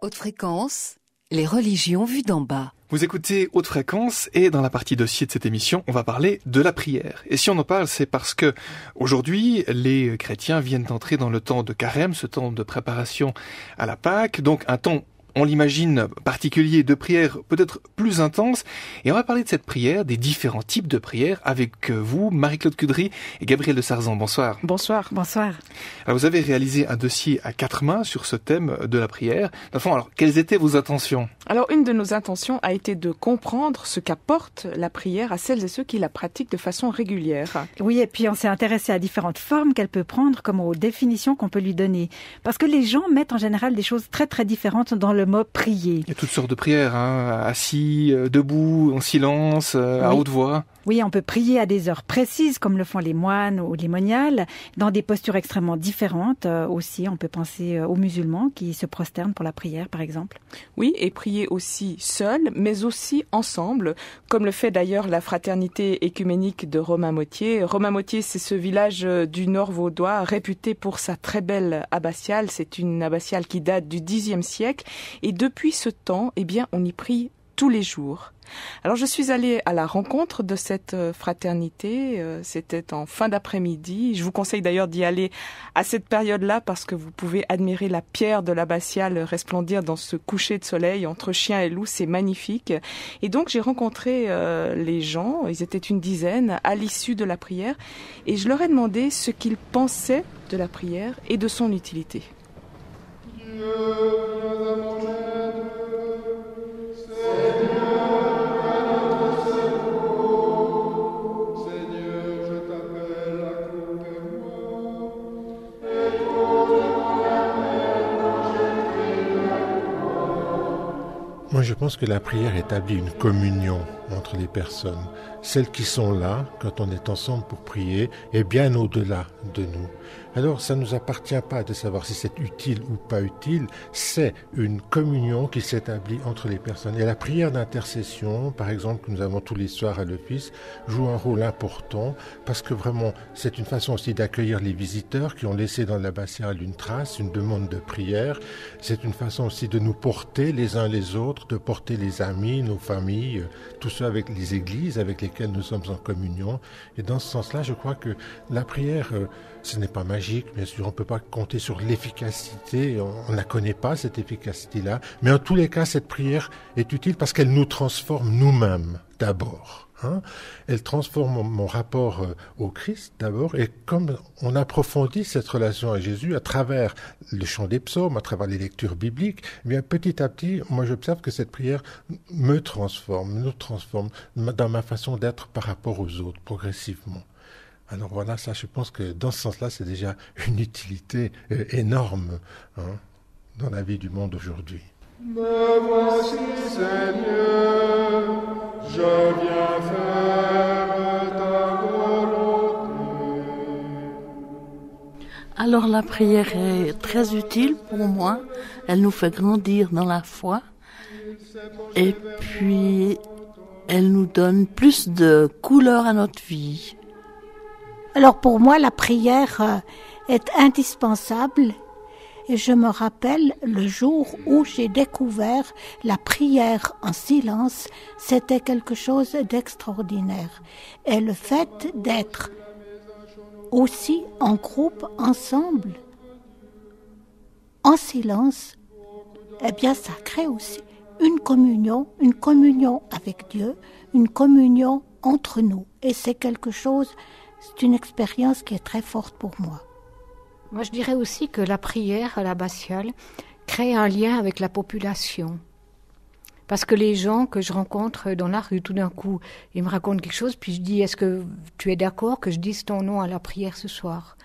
Haute fréquence, les religions vues d'en bas. Vous écoutez Haute Fréquence et dans la partie dossier de cette émission, on va parler de la prière. Et si on en parle, c'est parce que aujourd'hui, les chrétiens viennent d'entrer dans le temps de carême, ce temps de préparation à la Pâque, donc un temps, on l'imagine, particulier de prière peut-être plus intense. Et on va parler de cette prière, des différents types de prières avec vous, Marie-Claude Cudry et Gabriel de Sarzan. Bonsoir. Bonsoir. Bonsoir. Alors vous avez réalisé un dossier à 4 mains sur ce thème de la prière. Enfin, alors, quelles étaient vos intentions ? Alors, une de nos intentions a été de comprendre ce qu'apporte la prière à celles et ceux qui la pratiquent de façon régulière. Oui, et puis on s'est intéressé à différentes formes qu'elle peut prendre, comme aux définitions qu'on peut lui donner. Parce que les gens mettent en général des choses très très différentes dans le mot prier. Il y a toutes sortes de prières, assis, debout, en silence, à haute voix. Oui, on peut prier à des heures précises, comme le font les moines ou les moniales, dans des postures extrêmement différentes aussi. On peut penser aux musulmans qui se prosternent pour la prière, par exemple. Oui, et prier aussi seul, mais aussi ensemble, comme le fait d'ailleurs la fraternité écuménique de Romainmôtier. Romainmôtier, c'est ce village du Nord vaudois réputé pour sa très belle abbatiale. C'est une abbatiale qui date du Xe siècle. Et depuis ce temps, on y prie tous les jours. Alors je suis allée à la rencontre de cette fraternité, c'était en fin d'après-midi. Je vous conseille d'ailleurs d'y aller à cette période-là parce que vous pouvez admirer la pierre de l'abbatiale resplendir dans ce coucher de soleil entre chien et loup, c'est magnifique. Et donc j'ai rencontré les gens, ils étaient une dizaine à l'issue de la prière et je leur ai demandé ce qu'ils pensaient de la prière et de son utilité. Moi, je pense que la prière établit une communion entre les personnes. Celles qui sont là, quand on est ensemble pour prier, est bien au-delà de nous. Alors, ça ne nous appartient pas de savoir si c'est utile ou pas utile. C'est une communion qui s'établit entre les personnes. Et la prière d'intercession, par exemple, que nous avons tous les soirs à l'office, joue un rôle important parce que vraiment, c'est une façon aussi d'accueillir les visiteurs qui ont laissé dans l'abbatiale une trace, une demande de prière. C'est une façon aussi de nous porter les uns les autres, de porter les amis, nos familles, tous ceux avec les églises avec lesquels nous sommes en communion. Et dans ce sens-là, je crois que la prière, ce n'est pas magique, bien sûr, on ne peut pas compter sur l'efficacité, on ne la connaît pas, cette efficacité-là. Mais en tous les cas, cette prière est utile parce qu'elle nous transforme nous-mêmes, d'abord. Elle transforme mon rapport au Christ d'abord, et comme on approfondit cette relation à Jésus à travers le chant des psaumes, à travers les lectures bibliques, petit à petit, moi j'observe que cette prière me transforme, nous transforme dans ma façon d'être par rapport aux autres, progressivement. Alors voilà, ça je pense que dans ce sens-là, c'est déjà une utilité énorme dans la vie du monde aujourd'hui. Me voici, Seigneur, je viens faire ta volonté. Alors la prière est très utile pour moi. Elle nous fait grandir dans la foi. Et puis, elle nous donne plus de couleur à notre vie. Alors pour moi, la prière est indispensable. Et je me rappelle le jour où j'ai découvert la prière en silence, c'était quelque chose d'extraordinaire. Et le fait d'être aussi en groupe, ensemble, en silence, ça crée aussi une communion avec Dieu, une communion entre nous. Et c'est quelque chose, c'est une expérience qui est très forte pour moi. Moi, je dirais aussi que la prière à l'abbatiale crée un lien avec la population. Parce que les gens que je rencontre dans la rue, tout d'un coup, ils me racontent quelque chose, puis je dis, est-ce que tu es d'accord que je dise ton nom à la prière ce soir ?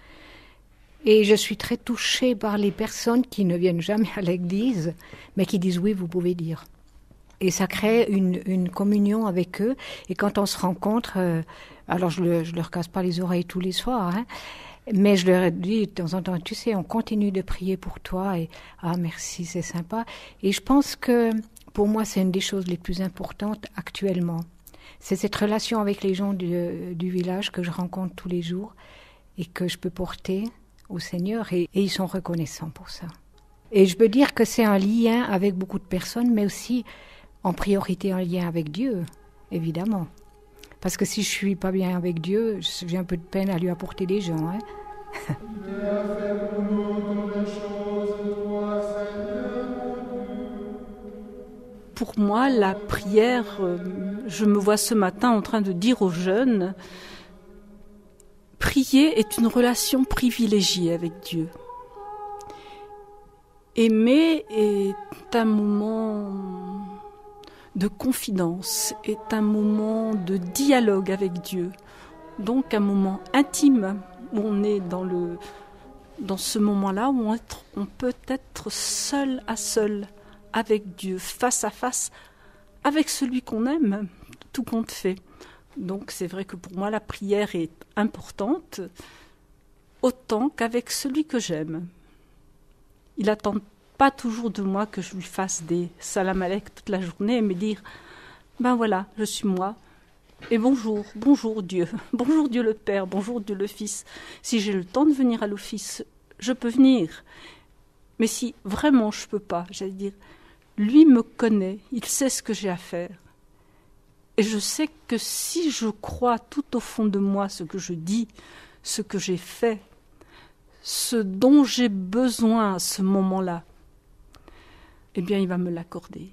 Et je suis très touchée par les personnes qui ne viennent jamais à l'église, mais qui disent oui, vous pouvez dire. Et ça crée une communion avec eux. Et quand on se rencontre, alors je leur casse pas les oreilles tous les soirs, mais je leur dis de temps en temps, tu sais, on continue de prier pour toi. Et merci, c'est sympa. Et je pense que pour moi, c'est une des choses les plus importantes actuellement. C'est cette relation avec les gens du village que je rencontre tous les jours et que je peux porter au Seigneur. Et ils sont reconnaissants pour ça. Et je peux dire que c'est un lien avec beaucoup de personnes, mais aussi en priorité un lien avec Dieu, évidemment. Parce que si je suis pas bien avec Dieu, j'ai un peu de peine à lui apporter des gens. Hein. Pour moi, la prière, je me vois ce matin en train de dire aux jeunes, prier est une relation privilégiée avec Dieu. Aimer est un moment de confidence, est un moment de dialogue avec Dieu, donc un moment intime où on est dans ce moment-là où on peut être seul à seul avec Dieu, face à face, avec celui qu'on aime, tout compte fait. Donc c'est vrai que pour moi la prière est importante, autant qu'avec celui que j'aime. Il n'attend pas toujours de moi que je lui fasse des salam aleik toute la journée et me dire « Ben voilà, je suis moi, et bonjour, bonjour Dieu, bonjour Dieu le Père, bonjour Dieu le Fils. Si j'ai le temps de venir à l'office, je peux venir. Mais si vraiment je ne peux pas, j'allais dire, lui me connaît, il sait ce que j'ai à faire. Et je sais que si je crois tout au fond de moi ce que je dis, ce que j'ai fait, ce dont j'ai besoin à ce moment-là, eh bien il va me l'accorder.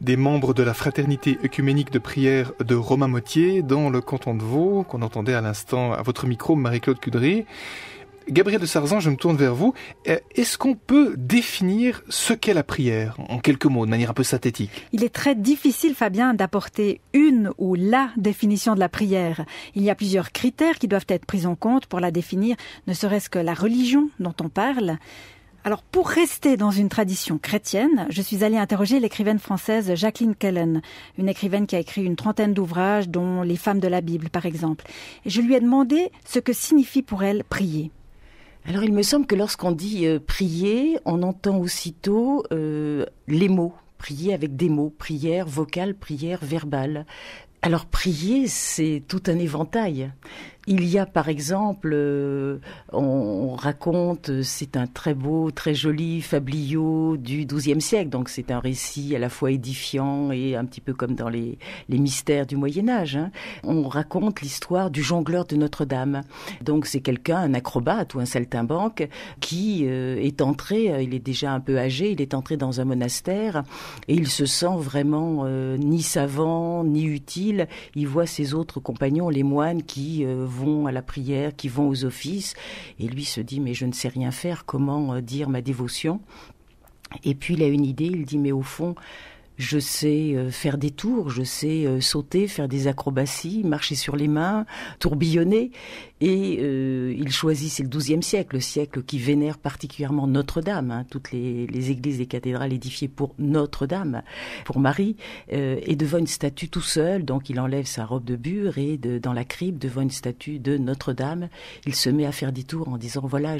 Des membres de la fraternité œcuménique de prière de Romain-Motier dans le canton de Vaud, qu'on entendait à l'instant à votre micro, Marie-Claude Cudry. Gabriel de Sarzan, je me tourne vers vous. Est-ce qu'on peut définir ce qu'est la prière, en quelques mots, de manière un peu synthétique? Il est très difficile, Fabien, d'apporter une ou la définition de la prière. Il y a plusieurs critères qui doivent être pris en compte pour la définir, ne serait-ce que la religion dont on parle. Alors, pour rester dans une tradition chrétienne, je suis allée interroger l'écrivaine française Jacqueline Kellen, une écrivaine qui a écrit une 30aine d'ouvrages, dont Les femmes de la Bible, par exemple. Et je lui ai demandé ce que signifie pour elle prier. Alors, il me semble que lorsqu'on dit prier, on entend aussitôt les mots. Prier avec des mots, prière vocale, prière verbale. Alors, prier, c'est tout un éventail. Il y a par exemple, on raconte, c'est un très beau, très joli fabliau du XIIe siècle, donc c'est un récit à la fois édifiant et un petit peu comme dans les mystères du Moyen-Âge. Hein. On raconte l'histoire du jongleur de Notre-Dame. Donc c'est quelqu'un, un acrobate ou un saltimbanque, qui est entré, il est déjà un peu âgé, il est entré dans un monastère et il se sent vraiment ni savant, ni utile. Il voit ses autres compagnons, les moines, qui vont à la prière, qui vont aux offices, et lui se dit mais je ne sais rien faire, comment dire ma dévotion? Et puis il a une idée, il dit mais au fond je sais faire des tours, je sais sauter, faire des acrobaties, marcher sur les mains, tourbillonner. Et il choisit, c'est le XIIe siècle, le siècle qui vénère particulièrement Notre-Dame. Hein, toutes les églises et cathédrales édifiées pour Notre-Dame, pour Marie. Et devant une statue tout seul, donc il enlève sa robe de bure et dans la crypte, devant une statue de Notre-Dame, il se met à faire des tours en disant voilà,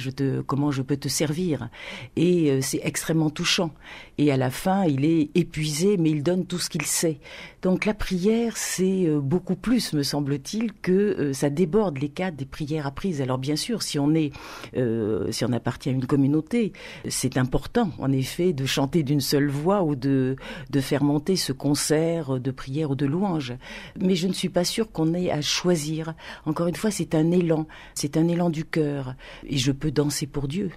comment je peux te servir. Et c'est extrêmement touchant. Et à la fin, il est épuisé, mais il donne tout ce qu'il sait. Donc la prière, c'est beaucoup plus, me semble-t-il, que ça déborde les cadres des prières apprises. Alors bien sûr, si on appartient à une communauté, c'est important, en effet, de chanter d'une seule voix ou de faire monter ce concert de prière ou de louange. Mais je ne suis pas sûre qu'on ait à choisir. Encore une fois, c'est un élan du cœur. Et je peux danser pour Dieu,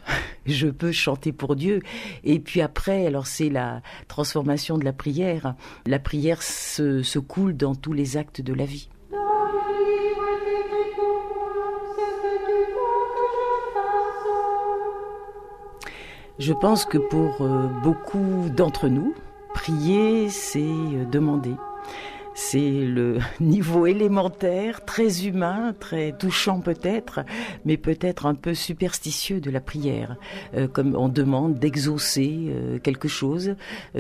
je peux chanter pour Dieu. Et puis après, alors c'est la transformation de la prière. La prière se coule dans tous les actes de la vie. Je pense que pour beaucoup d'entre nous, prier, c'est demander. c'est le niveau élémentaire, très humain, très touchant peut-être, mais peut-être un peu superstitieux de la prière. Comme on demande d'exaucer quelque chose.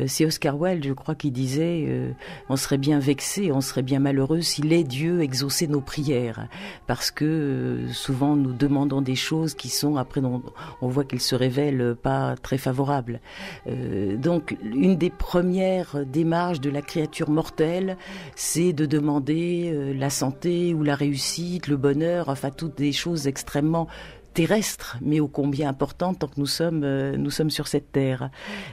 C'est Oscar Wilde, je crois, qui disait on serait bien vexé, on serait bien malheureux si les dieux exauçaient nos prières. Parce que souvent nous demandons des choses qui sont, après on voit qu'elles se révèlent pas très favorables. Donc une des premières démarches de la créature mortelle, c'est de demander la santé ou la réussite, le bonheur, enfin toutes des choses extrêmement terrestres, mais ô combien importantes tant que nous sommes sur cette terre.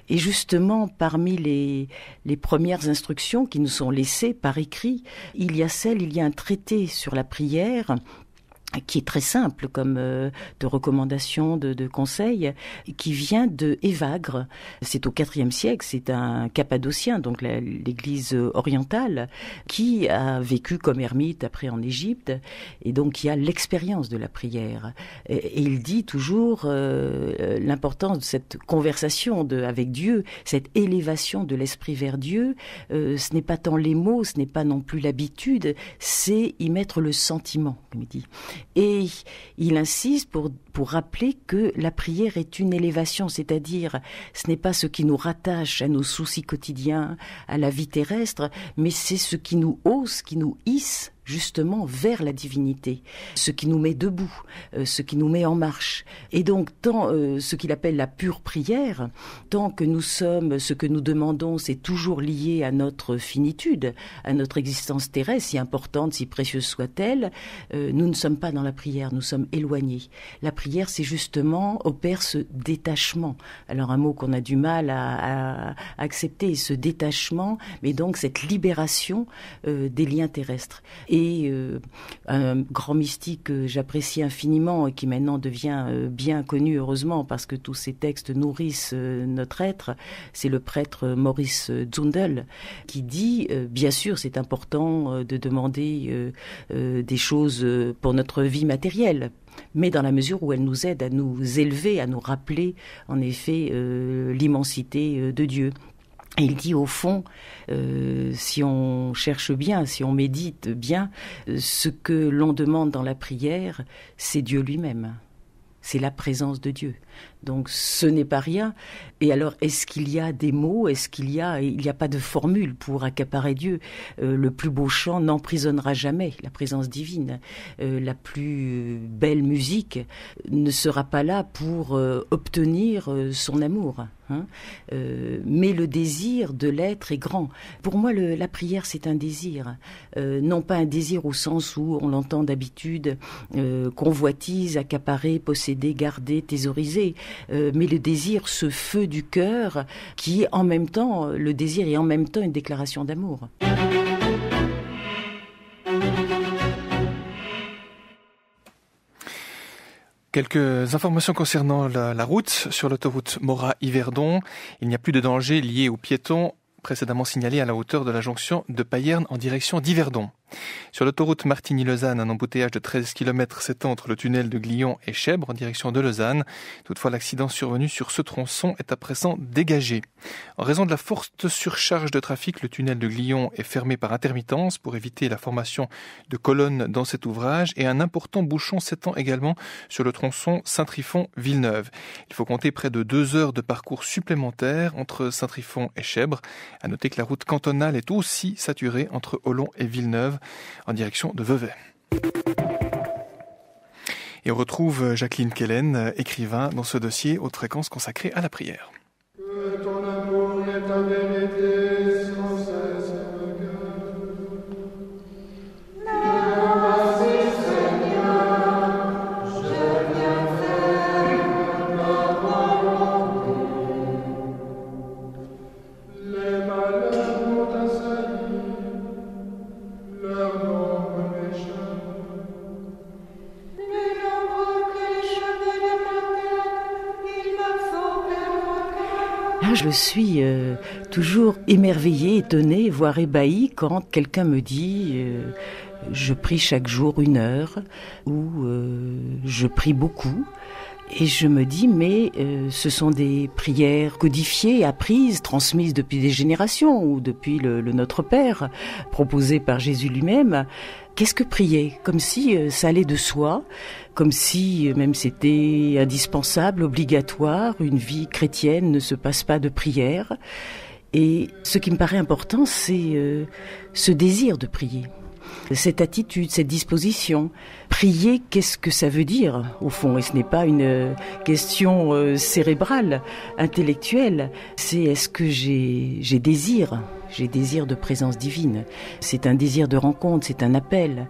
Et justement, parmi les premières instructions qui nous sont laissées par écrit, il y a un traité sur la prière qui est très simple comme de recommandation, de conseil, qui vient de Évagre. C'est au IVe siècle, c'est un Cappadocien, donc l'église orientale, qui a vécu comme ermite après en Égypte, et donc qui a l'expérience de la prière. Et il dit toujours l'importance de cette conversation avec Dieu, cette élévation de l'esprit vers Dieu. Ce n'est pas tant les mots, ce n'est pas non plus l'habitude, c'est y mettre le sentiment, comme il dit. Et il insiste pour rappeler que la prière est une élévation, c'est-à-dire ce n'est pas ce qui nous rattache à nos soucis quotidiens, à la vie terrestre, mais c'est ce qui nous hausse, qui nous hisse justement vers la divinité, ce qui nous met debout, ce qui nous met en marche. Et donc, tant ce qu'il appelle la pure prière, tant que nous sommes, ce que nous demandons, c'est toujours lié à notre finitude, à notre existence terrestre, si importante, si précieuse soit-elle, nous ne sommes pas dans la prière, nous sommes éloignés. La prière, c'est justement, opère ce détachement. Alors, un mot qu'on a du mal à accepter, ce détachement, mais donc cette libération des liens terrestres. Et un grand mystique que j'apprécie infiniment et qui maintenant devient bien connu, heureusement, parce que tous ces textes nourrissent notre être, c'est le prêtre Maurice Zundel, qui dit, bien sûr, c'est important de demander des choses pour notre vie matérielle, mais dans la mesure où elle nous aide à nous élever, à nous rappeler, en effet, l'immensité de Dieu. Et il dit au fond, si on cherche bien, si on médite bien, ce que l'on demande dans la prière, c'est Dieu lui-même. C'est la présence de Dieu. Donc ce n'est pas rien. Et alors, est-ce qu'il y a des mots? Il n'y a pas de formule pour accaparer Dieu. Le plus beau chant n'emprisonnera jamais la présence divine. La plus belle musique ne sera pas là pour obtenir son amour. Mais le désir de l'être est grand. Pour moi, la prière, c'est un désir. Non pas un désir au sens où on l'entend d'habitude, convoitise, accaparer, posséder, garder, thésauriser, mais le désir, ce feu du cœur, qui est en même temps, le désir est en même temps une déclaration d'amour. Quelques informations concernant la route. Sur l'autoroute Morat-Yverdon, il n'y a plus de danger lié aux piétons précédemment signalés à la hauteur de la jonction de Payerne en direction d'Yverdon. Sur l'autoroute Martigny-Lausanne, un embouteillage de 13 km s'étend entre le tunnel de Glion et Chèbres en direction de Lausanne. Toutefois, l'accident survenu sur ce tronçon est à présent dégagé. En raison de la forte surcharge de trafic, le tunnel de Glion est fermé par intermittence pour éviter la formation de colonnes dans cet ouvrage et un important bouchon s'étend également sur le tronçon Saint-Trifon-Villeneuve. Il faut compter près de 2 heures de parcours supplémentaires entre Saint-Trifon et Chèbres. À noter que la route cantonale est aussi saturée entre Hollon et Villeneuve en direction de Vevey. Et on retrouve Jacqueline Kellen, écrivain, dans ce dossier Haute Fréquence consacré à la prière. Que ton amour et ta vérité sans cesse me guident. Vas-y Seigneur, je viens faire ta volonté. Les malheurs m'ont assailli, leur nombre m'échappe. Plus nombreux que les cheveux de ma tête, il me faut perdre cœur. Je suis toujours émerveillée, étonnée, voire ébahie quand quelqu'un me dit je prie chaque jour 1 heure ou je prie beaucoup. Et je me dis, mais ce sont des prières codifiées, apprises, transmises depuis des générations, ou depuis le Notre Père, proposé par Jésus lui-même. Qu'est-ce que prier? Comme si ça allait de soi, comme si même c'était indispensable, obligatoire, une vie chrétienne ne se passe pas de prière. Et ce qui me paraît important, c'est ce désir de prier. Cette attitude, cette disposition. Prier, qu'est-ce que ça veut dire, au fond? Et ce n'est pas une question cérébrale, intellectuelle. C'est est-ce que j'ai désir? J'ai désir de présence divine. C'est un désir de rencontre, c'est un appel.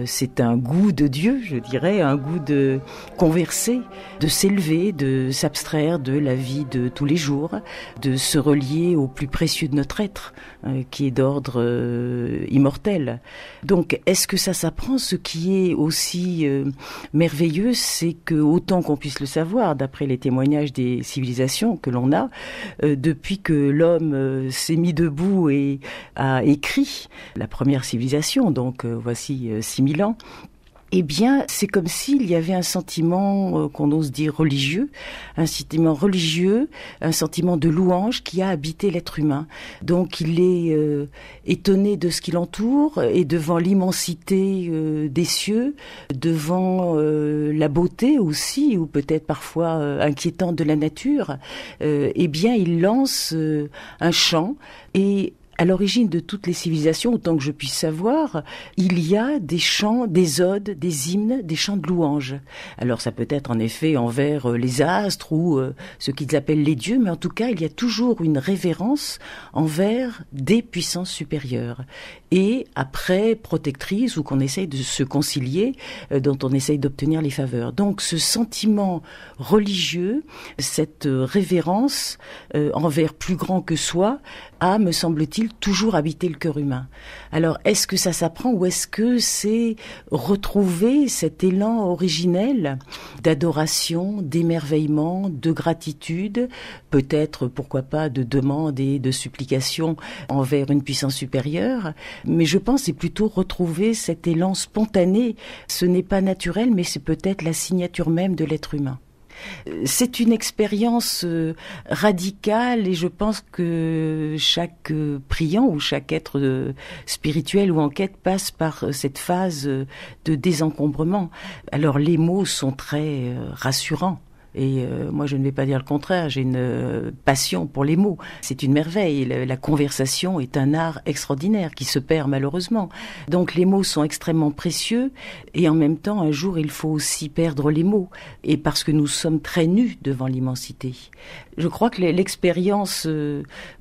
C'est un goût de Dieu, je dirais, un goût de converser, de s'élever, de s'abstraire de la vie de tous les jours, de se relier au plus précieux de notre être, qui est d'ordre immortel. Donc, est-ce que ça s'apprend? Ce qui est aussi merveilleux, c'est que, autant qu'on puisse le savoir, d'après les témoignages des civilisations que l'on a, depuis que l'homme s'est mis debout et a écrit la première civilisation, donc voici 6000 ans, eh bien, c'est comme s'il y avait un sentiment qu'on ose dire religieux, un sentiment de louange qui a habité l'être humain. Donc, il est étonné de ce qui l'entoure et devant l'immensité des cieux, devant la beauté aussi, ou peut-être parfois inquiétante de la nature. Eh bien, il lance un chant et à l'origine de toutes les civilisations, autant que je puisse savoir, il y a des chants, des odes, des hymnes, des chants de louange. Alors ça peut être en effet envers les astres ou ce qu'ils appellent les dieux, mais en tout cas il y a toujours une révérence envers des puissances supérieures. Et après, protectrices ou qu'on essaye de se concilier, dont on essaye d'obtenir les faveurs. Donc ce sentiment religieux, cette révérence envers plus grand que soi, a, me semble-t-il, toujours habité le cœur humain. Alors, est-ce que ça s'apprend ou est-ce que c'est retrouver cet élan originel d'adoration, d'émerveillement, de gratitude, peut-être, pourquoi pas, de demande et de supplication envers une puissance supérieure? Mais je pense que c'est plutôt retrouver cet élan spontané. Ce n'est pas naturel, mais c'est peut-être la signature même de l'être humain. C'est une expérience radicale et je pense que chaque priant ou chaque être spirituel ou en quête passe par cette phase de désencombrement. Alors les mots sont très rassurants. Et moi, je ne vais pas dire le contraire, j'ai une passion pour les mots. C'est une merveille. La conversation est un art extraordinaire qui se perd malheureusement. Donc les mots sont extrêmement précieux et en même temps, un jour, il faut aussi perdre les mots. Et parce que nous sommes très nus devant l'immensité. Je crois que l'expérience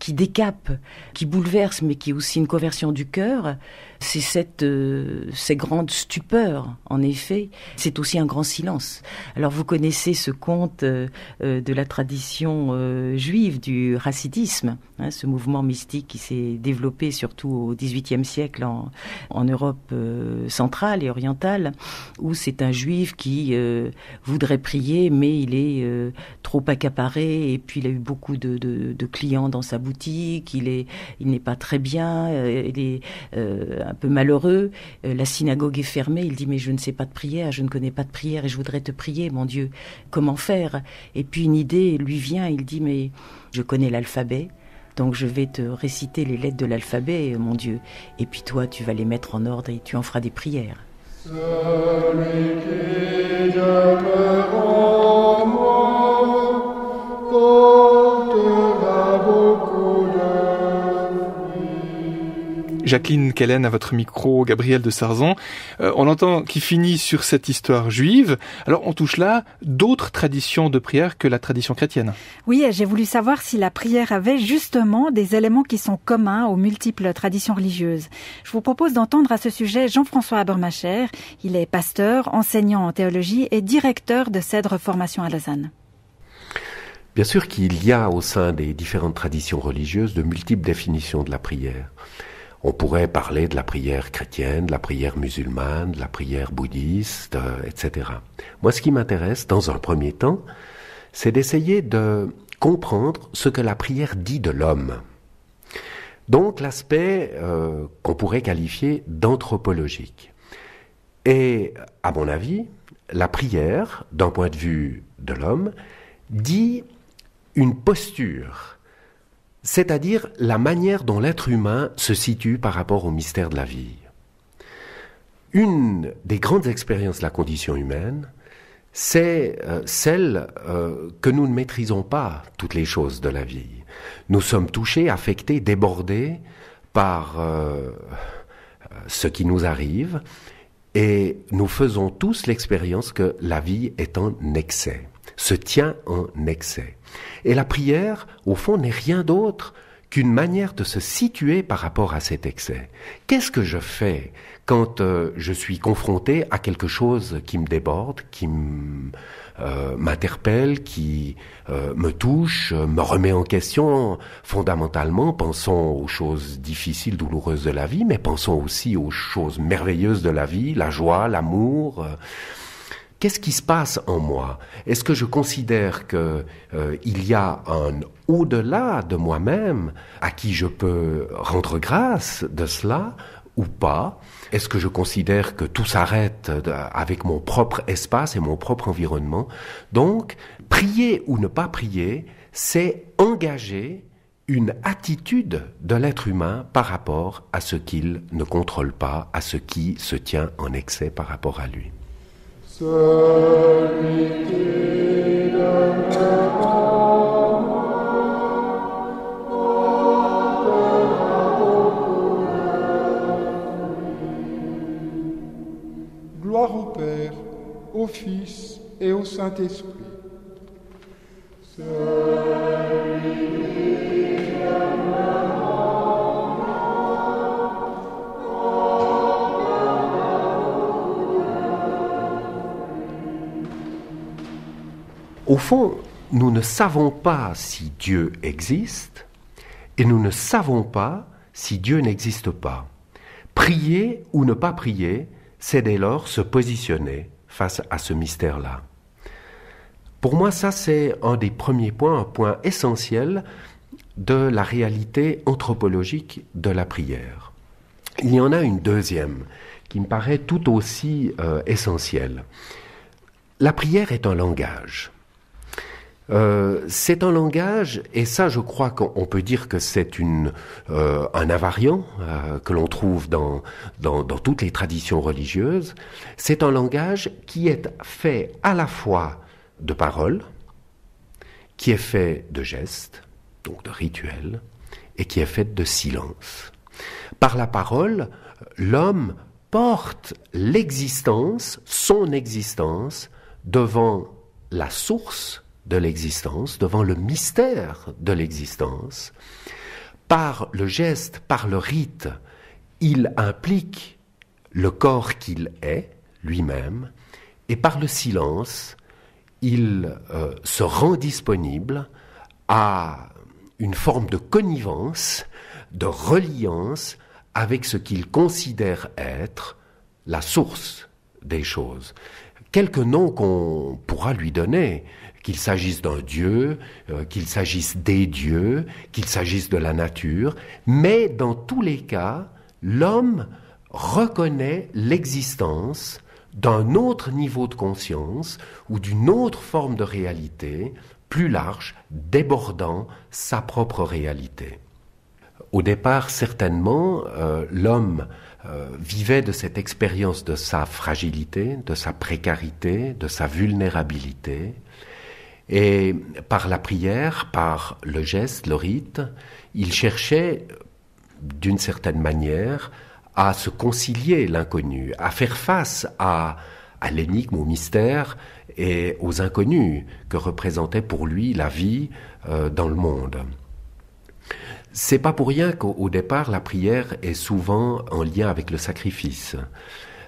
qui décape, qui bouleverse, mais qui est aussi une conversion du cœur, c'est cette grande stupeur, en effet. C'est aussi un grand silence. Alors vous connaissez ce conte de la tradition juive, du chassidisme, hein, ce mouvement mystique qui s'est développé surtout au XVIIIe siècle en Europe centrale et orientale, où c'est un juif qui voudrait prier, mais il est trop accaparé, et puis il a eu beaucoup de clients dans sa boutique, il n'est pas très bien, il est un peu malheureux, la synagogue est fermée, il dit mais je ne sais pas de prière, je ne connais pas de prière et je voudrais te prier, mon Dieu, comment faire? Et puis une idée lui vient, il dit mais je connais l'alphabet, donc je vais te réciter les lettres de l'alphabet, mon Dieu, et puis toi tu vas les mettre en ordre et tu en feras des prières. Celui qui demeure en moi portera beaucoup de Jacqueline Kellen à votre micro, Gabriel de Sarzan. On entend qu'il finit sur cette histoire juive. Alors on touche là d'autres traditions de prière que la tradition chrétienne. Oui, j'ai voulu savoir si la prière avait justement des éléments qui sont communs aux multiples traditions religieuses. Je vous propose d'entendre à ce sujet Jean-François Habermacher. Il est pasteur, enseignant en théologie et directeur de Cèdre Formation à Lausanne. Bien sûr qu'il y a au sein des différentes traditions religieuses de multiples définitions de la prière. On pourrait parler de la prière chrétienne, de la prière musulmane, de la prière bouddhiste, etc. Moi, ce qui m'intéresse, dans un premier temps, c'est d'essayer de comprendre ce que la prière dit de l'homme. Donc, l'aspect qu'on pourrait qualifier d'anthropologique. Et, à mon avis, la prière, d'un point de vue de l'homme, dit une posture, c'est-à-dire la manière dont l'être humain se situe par rapport au mystère de la vie. Une des grandes expériences de la condition humaine, c'est celle que nous ne maîtrisons pas toutes les choses de la vie. Nous sommes touchés, affectés, débordés par ce qui nous arrive, et nous faisons tous l'expérience que la vie est en excès, se tient en excès. Et la prière, au fond, n'est rien d'autre qu'une manière de se situer par rapport à cet excès. Qu'est-ce que je fais quand je suis confronté à quelque chose qui me déborde, qui m'interpelle, qui me touche, me remet en question? Fondamentalement, pensons aux choses difficiles, douloureuses de la vie, mais pensons aussi aux choses merveilleuses de la vie, la joie, l'amour. Qu'est-ce qui se passe en moi? Est-ce que je considère que il y a un au-delà de moi-même à qui je peux rendre grâce de cela ou pas? Est-ce que je considère que tout s'arrête avec mon propre espace et mon propre environnement? Donc, prier ou ne pas prier, c'est engager une attitude de l'être humain par rapport à ce qu'il ne contrôle pas, à ce qui se tient en excès par rapport à lui. Celui qui demeure gloire au Père, au Fils et au Saint-Esprit. Celui qui demeure Au fond, nous ne savons pas si Dieu existe et nous ne savons pas si Dieu n'existe pas. Prier ou ne pas prier, c'est dès lors se positionner face à ce mystère-là. Pour moi, ça c'est un des premiers points, un point essentiel de la réalité anthropologique de la prière. Il y en a une deuxième qui me paraît tout aussi essentielle. La prière est un langage. C'est un langage, et ça je crois qu'on peut dire que c'est un invariant que l'on trouve dans toutes les traditions religieuses. C'est un langage qui est fait à la fois de paroles, qui est fait de gestes, donc de rituels, et qui est fait de silence. Par la parole, l'homme porte l'existence, son existence, devant la source de l'existence, devant le mystère de l'existence. Par le geste, par le rite, il implique le corps qu'il est, lui-même, et par le silence, il se rend disponible à une forme de connivence, de reliance avec ce qu'il considère être la source des choses. Quelques noms qu'on pourra lui donner, qu'il s'agisse d'un dieu, qu'il s'agisse des dieux, qu'il s'agisse de la nature, mais dans tous les cas, l'homme reconnaît l'existence d'un autre niveau de conscience ou d'une autre forme de réalité, plus large, débordant sa propre réalité. Au départ, certainement, l'homme vivait de cette expérience de sa fragilité, de sa précarité, de sa vulnérabilité. Et par la prière, par le geste, le rite, il cherchait, d'une certaine manière, à se concilier l'inconnu, à faire face à l'énigme, au mystère et aux inconnus que représentait pour lui la vie dans le monde. C'est pas pour rien qu'au départ, la prière est souvent en lien avec le sacrifice.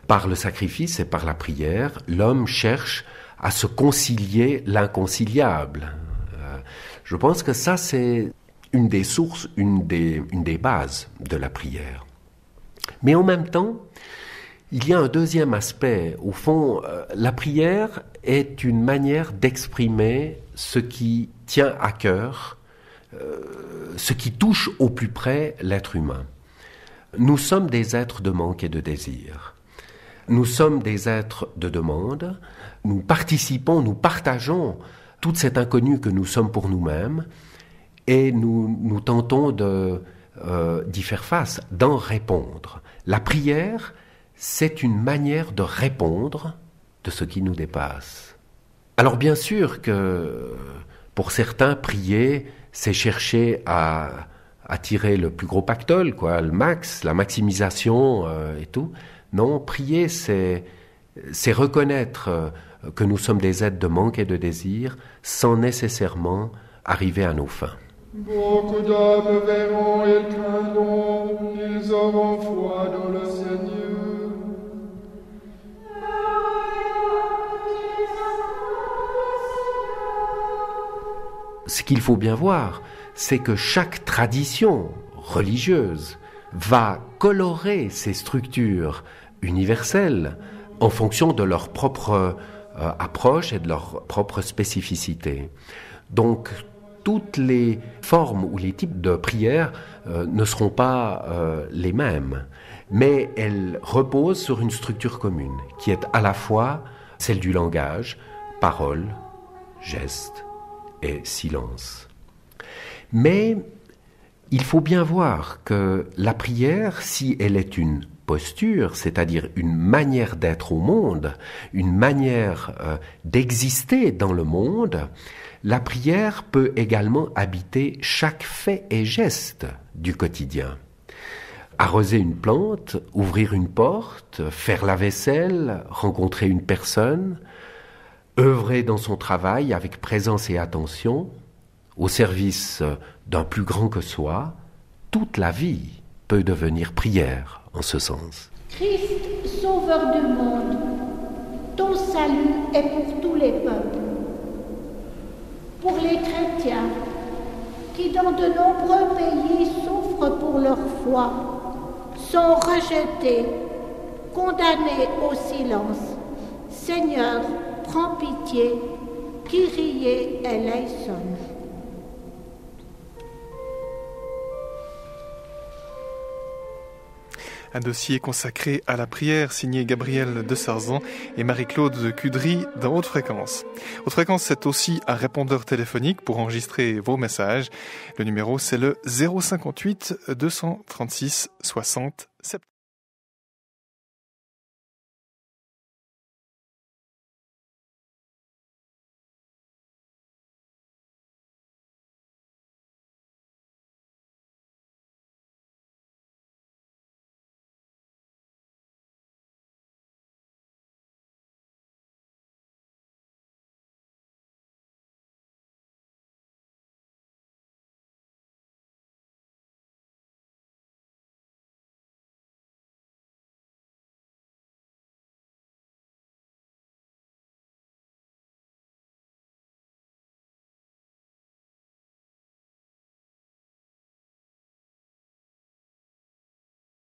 Par le sacrifice et par la prière, l'homme cherche à se concilier l'inconciliable. Je pense que ça, c'est une des sources, une des bases de la prière. Mais en même temps, il y a un deuxième aspect. Au fond, la prière est une manière d'exprimer ce qui tient à cœur, ce qui touche au plus près l'être humain. Nous sommes des êtres de manque et de désir. Nous sommes des êtres de demande, nous participons, nous partageons toute cette inconnue que nous sommes pour nous-mêmes et nous tentons d'y faire face, d'en répondre. La prière, c'est une manière de répondre de ce qui nous dépasse. Alors bien sûr que pour certains, prier, c'est chercher à tirer le plus gros pactole, le max, la maximisation et tout. Non, prier, c'est reconnaître que nous sommes des êtres de manque et de désir sans nécessairement arriver à nos fins. Beaucoup d'hommes verront et craindront, ils auront foi dans le Seigneur. Ce qu'il faut bien voir, c'est que chaque tradition religieuse va colorer ces structures universelles en fonction de leur propre approche et de leur propre spécificité. Donc, toutes les formes ou les types de prières ne seront pas les mêmes, mais elles reposent sur une structure commune, qui est à la fois celle du langage, parole, geste et silence. Mais il faut bien voir que la prière, si elle est une posture, c'est-à-dire une manière d'être au monde, une manière d'exister dans le monde, la prière peut également habiter chaque fait et geste du quotidien. Arroser une plante, ouvrir une porte, faire la vaisselle, rencontrer une personne, œuvrer dans son travail avec présence et attention, au service d'un plus grand que soi, toute la vie peut devenir prière en ce sens. Christ, sauveur du monde, ton salut est pour tous les peuples. Pour les chrétiens, qui dans de nombreux pays souffrent pour leur foi, sont rejetés, condamnés au silence. Seigneur, prends pitié, Kyrie eleison. Un dossier consacré à la prière signé Gabriel de Sarzan et Marie-Claude Cudry dans Haute Fréquence. Haute Fréquence, c'est aussi un répondeur téléphonique pour enregistrer vos messages. Le numéro, c'est le 058 236 60 70.